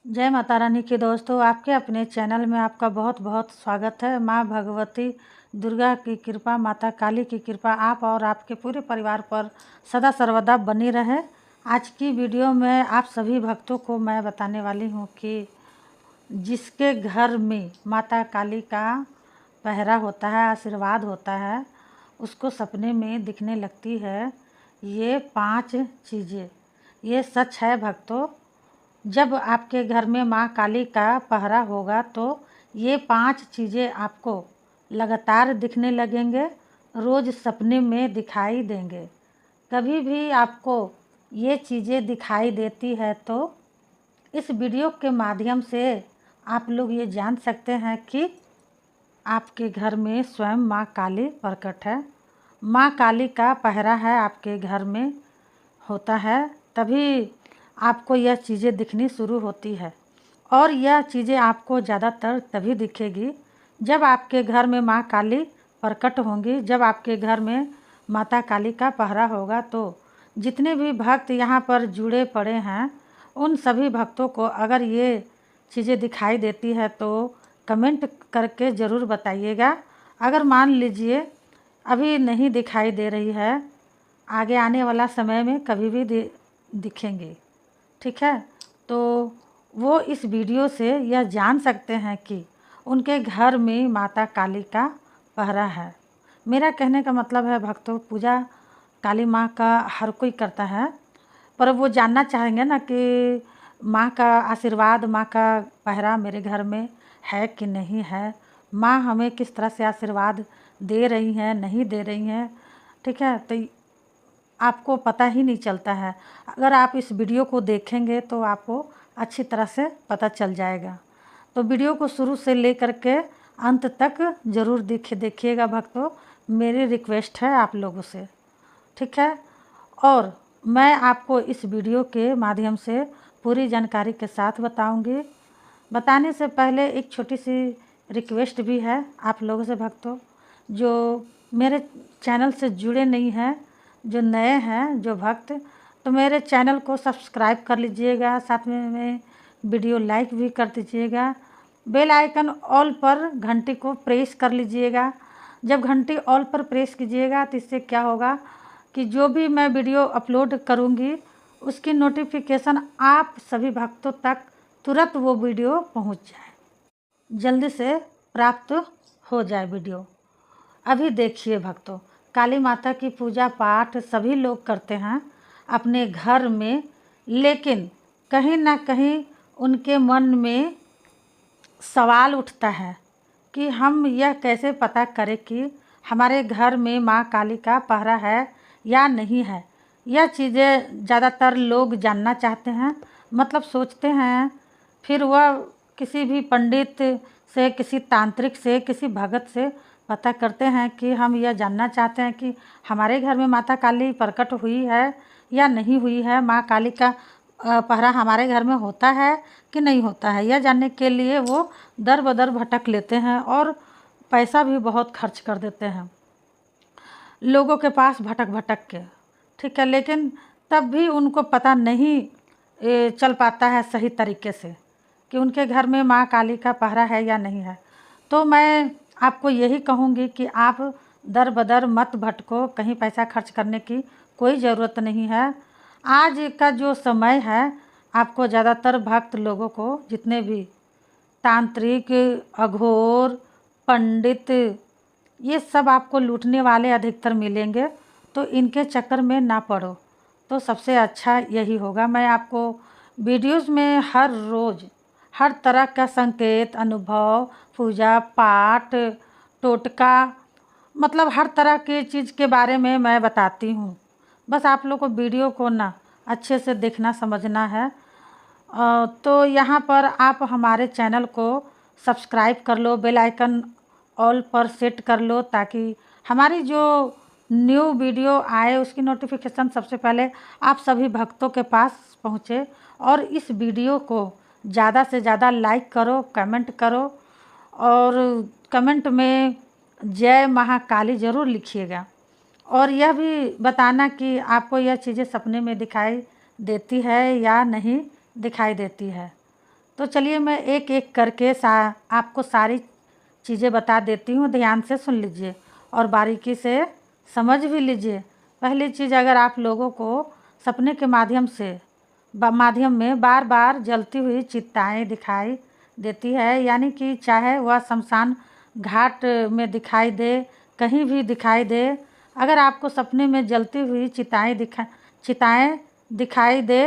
जय माता रानी के दोस्तों, आपके अपने चैनल में आपका बहुत बहुत स्वागत है। माँ भगवती दुर्गा की कृपा, माता काली की कृपा आप और आपके पूरे परिवार पर सदा सर्वदा बनी रहे। आज की वीडियो में आप सभी भक्तों को मैं बताने वाली हूँ कि जिसके घर में माता काली का पहरा होता है, आशीर्वाद होता है, उसको सपने में दिखने लगती है ये 5 चीज़ें। ये सच है भक्तों। जब आपके घर में माँ काली का पहरा होगा तो ये 5 चीज़ें आपको लगातार दिखने लगेंगे, रोज़ सपने में दिखाई देंगे। कभी भी आपको ये चीज़ें दिखाई देती है तो इस वीडियो के माध्यम से आप लोग ये जान सकते हैं कि आपके घर में स्वयं माँ काली प्रकट है। माँ काली का पहरा है आपके घर में होता है, तभी आपको यह चीज़ें दिखनी शुरू होती है। और यह चीज़ें आपको ज़्यादातर तभी दिखेगी जब आपके घर में माँ काली प्रकट होंगी। जब आपके घर में माता काली का पहरा होगा तो जितने भी भक्त यहाँ पर जुड़े पड़े हैं उन सभी भक्तों को अगर ये चीज़ें दिखाई देती है तो कमेंट करके ज़रूर बताइएगा। अगर मान लीजिए अभी नहीं दिखाई दे रही है, आगे आने वाला समय में कभी भी दिखेंगे, ठीक है। तो वो इस वीडियो से यह जान सकते हैं कि उनके घर में माता काली का पहरा है। मेरा कहने का मतलब है भक्तों, पूजा काली माँ का हर कोई करता है, पर वो जानना चाहेंगे ना कि माँ का आशीर्वाद, माँ का पहरा मेरे घर में है कि नहीं है, माँ हमें किस तरह से आशीर्वाद दे रही हैं, नहीं दे रही हैं, ठीक है। तो आपको पता ही नहीं चलता है। अगर आप इस वीडियो को देखेंगे तो आपको अच्छी तरह से पता चल जाएगा। तो वीडियो को शुरू से लेकर के अंत तक ज़रूर देखिएगा भक्तों, मेरी रिक्वेस्ट है आप लोगों से, ठीक है। और मैं आपको इस वीडियो के माध्यम से पूरी जानकारी के साथ बताऊंगी। बताने से पहले एक छोटी सी रिक्वेस्ट भी है आप लोगों से भक्तों, जो मेरे चैनल से जुड़े नहीं हैं, जो नए हैं, जो भक्त, तो मेरे चैनल को सब्सक्राइब कर लीजिएगा, साथ में वीडियो लाइक भी कर दीजिएगा। बेल आइकन ऑल पर घंटी को प्रेस कर लीजिएगा। जब घंटी ऑल पर प्रेस कीजिएगा तो इससे क्या होगा कि जो भी मैं वीडियो अपलोड करूँगी उसकी नोटिफिकेशन आप सभी भक्तों तक तुरंत वो वीडियो पहुँच जाए, जल्दी से प्राप्त हो जाए वीडियो। अभी देखिए भक्तों, काली माता की पूजा पाठ सभी लोग करते हैं अपने घर में, लेकिन कहीं ना कहीं उनके मन में सवाल उठता है कि हम यह कैसे पता करें कि हमारे घर में माँ काली का पहरा है या नहीं है। यह चीज़ें ज़्यादातर लोग जानना चाहते हैं, मतलब सोचते हैं, फिर वह किसी भी पंडित से, किसी तांत्रिक से, किसी भगत से पता करते हैं कि हम यह जानना चाहते हैं कि हमारे घर में माता काली प्रकट हुई है या नहीं हुई है, माँ काली का पहरा हमारे घर में होता है कि नहीं होता है। यह जानने के लिए वो दर बदर भटक लेते हैं और पैसा भी बहुत खर्च कर देते हैं लोगों के पास भटक भटक के, ठीक है। लेकिन तब भी उनको पता नहीं चल पाता है सही तरीके से कि उनके घर में माँ काली का पहरा है या नहीं है। तो मैं आपको यही कहूँगी कि आप दर बदर मत भटको, कहीं पैसा खर्च करने की कोई ज़रूरत नहीं है। आज का जो समय है, आपको ज़्यादातर भक्त लोगों को, जितने भी तांत्रिक, अघोर, पंडित, ये सब आपको लूटने वाले अधिकतर मिलेंगे, तो इनके चक्कर में ना पड़ो तो सबसे अच्छा यही होगा। मैं आपको वीडियोज़ में हर रोज़ हर तरह का संकेत, अनुभव, पूजा पाठ, टोटका, मतलब हर तरह की चीज़ के बारे में मैं बताती हूँ। बस आप लोग को वीडियो को ना अच्छे से देखना समझना है। तो यहाँ पर आप हमारे चैनल को सब्सक्राइब कर लो, बेल आइकन ऑल पर सेट कर लो, ताकि हमारी जो न्यू वीडियो आए उसकी नोटिफिकेशन सबसे पहले आप सभी भक्तों के पास पहुँचे। और इस वीडियो को ज़्यादा से ज़्यादा लाइक करो, कमेंट करो, और कमेंट में जय महाकाली ज़रूर लिखिएगा। और यह भी बताना कि आपको यह चीज़ें सपने में दिखाई देती है या नहीं दिखाई देती है, तो चलिए मैं एक एक करके आपको सारी चीज़ें बता देती हूँ, ध्यान से सुन लीजिए और बारीकी से समझ भी लीजिए। पहली चीज़, अगर आप लोगों को सपने के माध्यम में बार बार जलती हुई चिताएं दिखाई देती है, यानी कि चाहे वह शमशान घाट में दिखाई दे, कहीं भी दिखाई दे, अगर आपको सपने में जलती हुई चिताएं दिखाई दे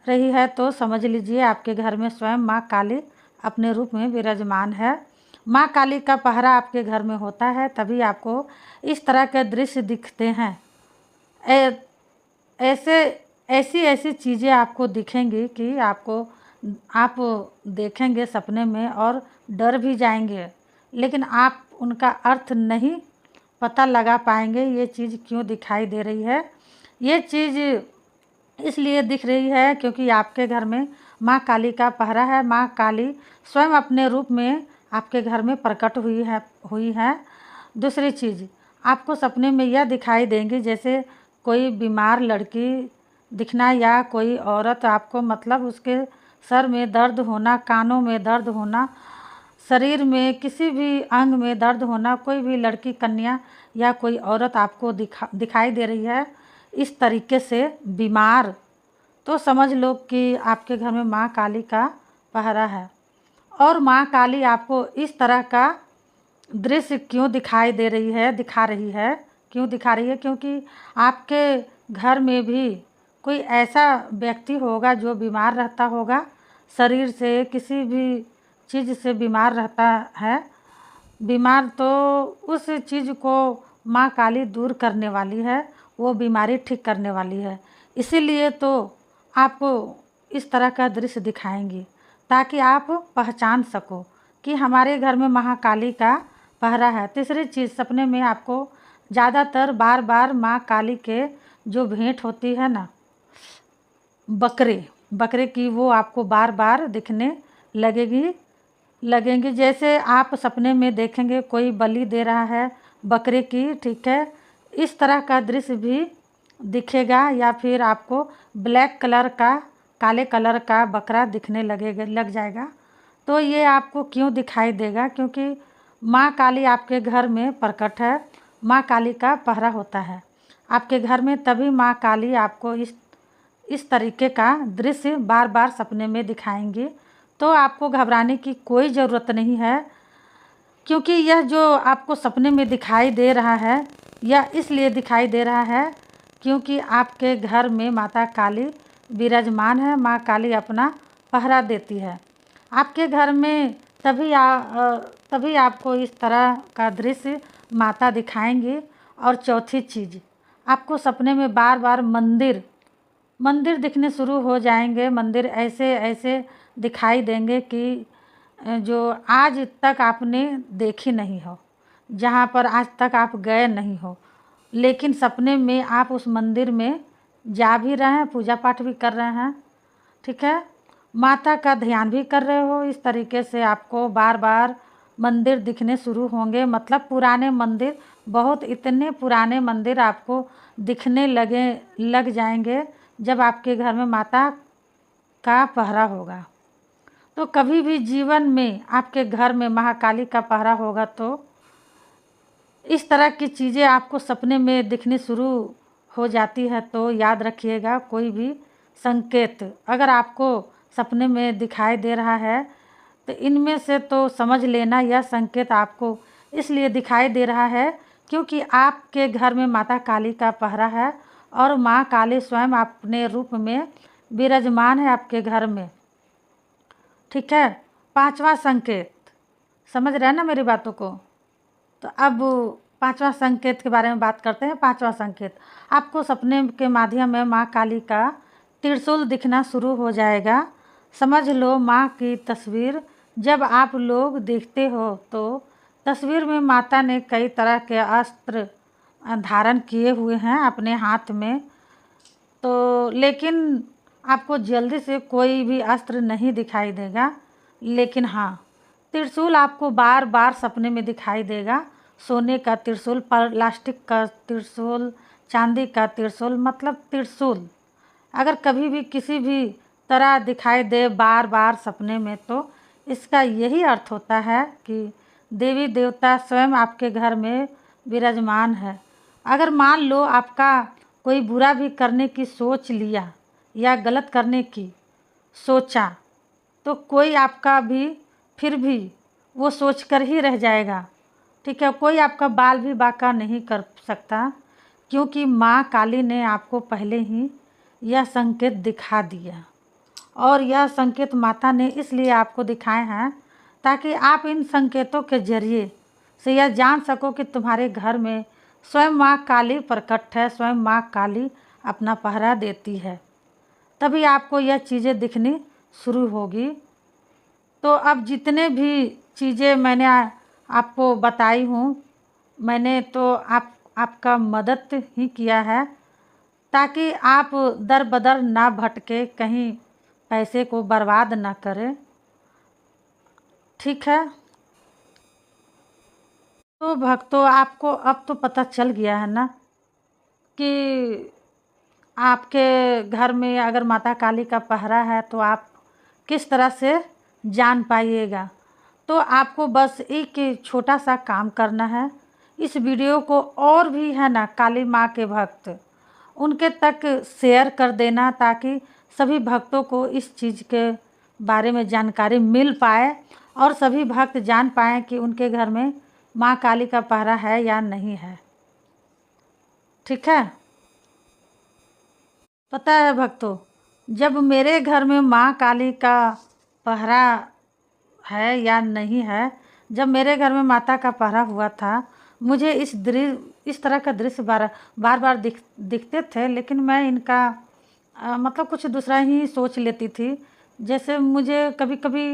रही है तो समझ लीजिए आपके घर में स्वयं माँ काली अपने रूप में विराजमान है। माँ काली का पहरा आपके घर में होता है, तभी आपको इस तरह के दृश्य दिखते हैं। ऐसी ऐसी चीज़ें आपको दिखेंगी कि आप देखेंगे सपने में और डर भी जाएंगे, लेकिन आप उनका अर्थ नहीं पता लगा पाएंगे ये चीज़ क्यों दिखाई दे रही है। ये चीज़ इसलिए दिख रही है क्योंकि आपके घर में माँ काली का पहरा है। माँ काली स्वयं अपने रूप में आपके घर में प्रकट हुई है। दूसरी चीज़, आपको सपने में यह दिखाई देंगी जैसे कोई बीमार लड़की दिखना या कोई औरत आपको, मतलब उसके सर में दर्द होना, कानों में दर्द होना, शरीर में किसी भी अंग में दर्द होना, कोई भी लड़की, कन्या या कोई औरत आपको दिखाई दे रही है इस तरीके से बीमार, तो समझ लो कि आपके घर में माँ काली का पहरा है। और माँ काली आपको इस तरह का दृश्य क्यों दिखा रही है, क्योंकि आपके घर में भी कोई ऐसा व्यक्ति होगा जो बीमार रहता होगा, शरीर से किसी भी चीज़ से बीमार रहता है। बीमार तो उस चीज़ को माँ काली दूर करने वाली है, वो बीमारी ठीक करने वाली है। इसीलिए तो आपको इस तरह का दृश्य दिखाएंगी ताकि आप पहचान सको कि हमारे घर में महाकाली का पहरा है। तीसरी चीज़, सपने में आपको ज़्यादातर बार बार माँ काली के जो भेंट होती है ना, बकरे की, वो आपको बार बार दिखने लगेंगी। जैसे आप सपने में देखेंगे कोई बलि दे रहा है बकरे की, ठीक है, इस तरह का दृश्य भी दिखेगा। या फिर आपको ब्लैक कलर का, काले कलर का बकरा दिखने लग जाएगा। तो ये आपको क्यों दिखाई देगा? क्योंकि माँ काली आपके घर में प्रकट है, माँ काली का पहरा होता है आपके घर में, तभी माँ काली आपको इस तरीके का दृश्य बार बार सपने में दिखाएंगी। तो आपको घबराने की कोई ज़रूरत नहीं है, क्योंकि यह जो आपको सपने में दिखाई दे रहा है, यह इसलिए दिखाई दे रहा है क्योंकि आपके घर में माता काली विराजमान है। माँ काली अपना पहरा देती है आपके घर में, तभी आपको इस तरह का दृश्य माता दिखाएंगी। और चौथी चीज़, आपको सपने में बार बार मंदिर दिखने शुरू हो जाएंगे। मंदिर ऐसे दिखाई देंगे कि जो आज तक आपने देखी नहीं हो, जहाँ पर आज तक आप गए नहीं हो, लेकिन सपने में आप उस मंदिर में जा भी रहे हैं, पूजा पाठ भी कर रहे हैं, ठीक है, माता का ध्यान भी कर रहे हो। इस तरीके से आपको बार बार मंदिर दिखने शुरू होंगे। मतलब पुराने मंदिर, बहुत इतने पुराने मंदिर आपको दिखने लग जाएंगे जब आपके घर में माता का पहरा होगा। तो कभी भी जीवन में आपके घर में महाकाली का पहरा होगा तो इस तरह की चीज़ें आपको सपने में दिखनी शुरू हो जाती है। तो याद रखिएगा, कोई भी संकेत अगर आपको सपने में दिखाई दे रहा है तो इनमें से तो समझ लेना यह संकेत आपको इसलिए दिखाई दे रहा है क्योंकि आपके घर में माता काली का पहरा है और माँ काली स्वयं अपने रूप में विराजमान है आपके घर में, ठीक है। पांचवा संकेत, समझ रहे हैं ना मेरी बातों को? तो अब पांचवा संकेत के बारे में बात करते हैं। पांचवा संकेत, आपको सपने के माध्यम में माँ काली का त्रिशूल दिखना शुरू हो जाएगा। समझ लो माँ की तस्वीर जब आप लोग देखते हो तो तस्वीर में माता ने कई तरह के अस्त्र धारण किए हुए हैं अपने हाथ में, तो लेकिन आपको जल्दी से कोई भी अस्त्र नहीं दिखाई देगा। लेकिन हाँ, त्रिशूल आपको बार बार सपने में दिखाई देगा। सोने का त्रिशूल, प्लास्टिक का त्रिशूल, चांदी का त्रिशूल, मतलब त्रिशूल अगर कभी भी किसी भी तरह दिखाई दे बार बार सपने में, तो इसका यही अर्थ होता है कि देवी देवता स्वयं आपके घर में विराजमान है। अगर मान लो आपका कोई बुरा भी करने की सोच लिया या गलत करने की सोचा, तो कोई आपका भी फिर भी वो सोच कर ही रह जाएगा। ठीक है, कोई आपका बाल भी बांका नहीं कर सकता, क्योंकि माँ काली ने आपको पहले ही यह संकेत दिखा दिया। और यह संकेत माता ने इसलिए आपको दिखाए हैं ताकि आप इन संकेतों के जरिए से यह जान सको कि तुम्हारे घर में स्वयं माँ काली प्रकट है, स्वयं माँ काली अपना पहरा देती है। तभी आपको यह चीज़ें दिखनी शुरू होगी। तो अब जितने भी चीज़ें मैंने आपको बताई हूँ, मैंने तो आपका मदद ही किया है ताकि आप दर बदर ना भटके, कहीं पैसे को बर्बाद ना करें। ठीक है, तो भक्तों आपको अब तो पता चल गया है ना कि आपके घर में अगर माता काली का पहरा है तो आप किस तरह से जान पाइएगा। तो आपको बस एक छोटा सा काम करना है, इस वीडियो को और भी है ना काली माँ के भक्त उनके तक शेयर कर देना, ताकि सभी भक्तों को इस चीज़ के बारे में जानकारी मिल पाए और सभी भक्त जान पाएँ कि उनके घर में माँ काली का पहरा है या नहीं है। ठीक है, पता है भक्तों, जब मेरे घर में माँ काली का पहरा है या नहीं है, जब मेरे घर में माता का पहरा हुआ था, मुझे इस तरह का दृश्य बार बार दिखते थे, लेकिन मैं इनका मतलब कुछ दूसरा ही सोच लेती थी। जैसे मुझे कभी कभी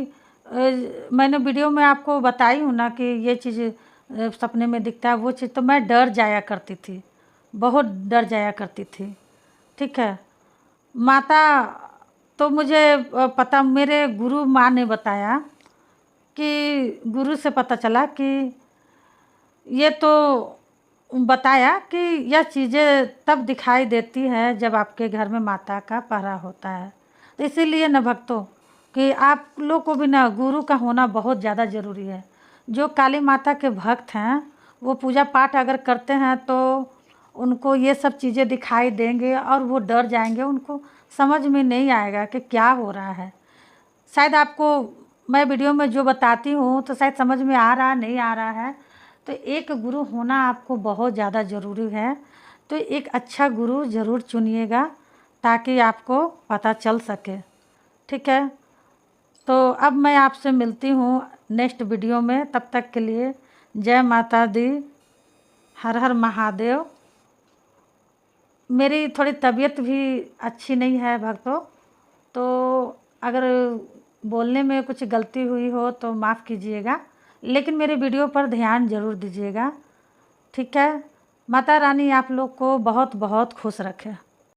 मैंने वीडियो में आपको बताई हूँ ना कि ये चीज़ सपने में दिखता है, वो चीज़ तो मैं डर जाया करती थी, बहुत डर जाया करती थी। ठीक है, माता तो मुझे पता, मेरे गुरु माँ ने बताया कि गुरु से पता चला कि ये तो बताया कि यह चीज़ें तब दिखाई देती है जब आपके घर में माता का पहरा होता है। तो इसीलिए न भक्तों कि आप लोग को भी ना गुरु का होना बहुत ज़्यादा ज़रूरी है। जो काली माता के भक्त हैं वो पूजा पाठ अगर करते हैं तो उनको ये सब चीज़ें दिखाई देंगे और वो डर जाएंगे, उनको समझ में नहीं आएगा कि क्या हो रहा है। शायद आपको मैं वीडियो में जो बताती हूँ तो शायद समझ में आ रहा नहीं आ रहा है। तो एक गुरु होना आपको बहुत ज़्यादा ज़रूरी है। तो एक अच्छा गुरु ज़रूर चुनिएगा ताकि आपको पता चल सके। ठीक है, तो अब मैं आपसे मिलती हूँ नेक्स्ट वीडियो में। तब तक के लिए जय माता दी, हर हर महादेव। मेरी थोड़ी तबीयत भी अच्छी नहीं है भक्तों, तो अगर बोलने में कुछ गलती हुई हो तो माफ़ कीजिएगा, लेकिन मेरे वीडियो पर ध्यान ज़रूर दीजिएगा। ठीक है, माता रानी आप लोग को बहुत बहुत खुश रखे।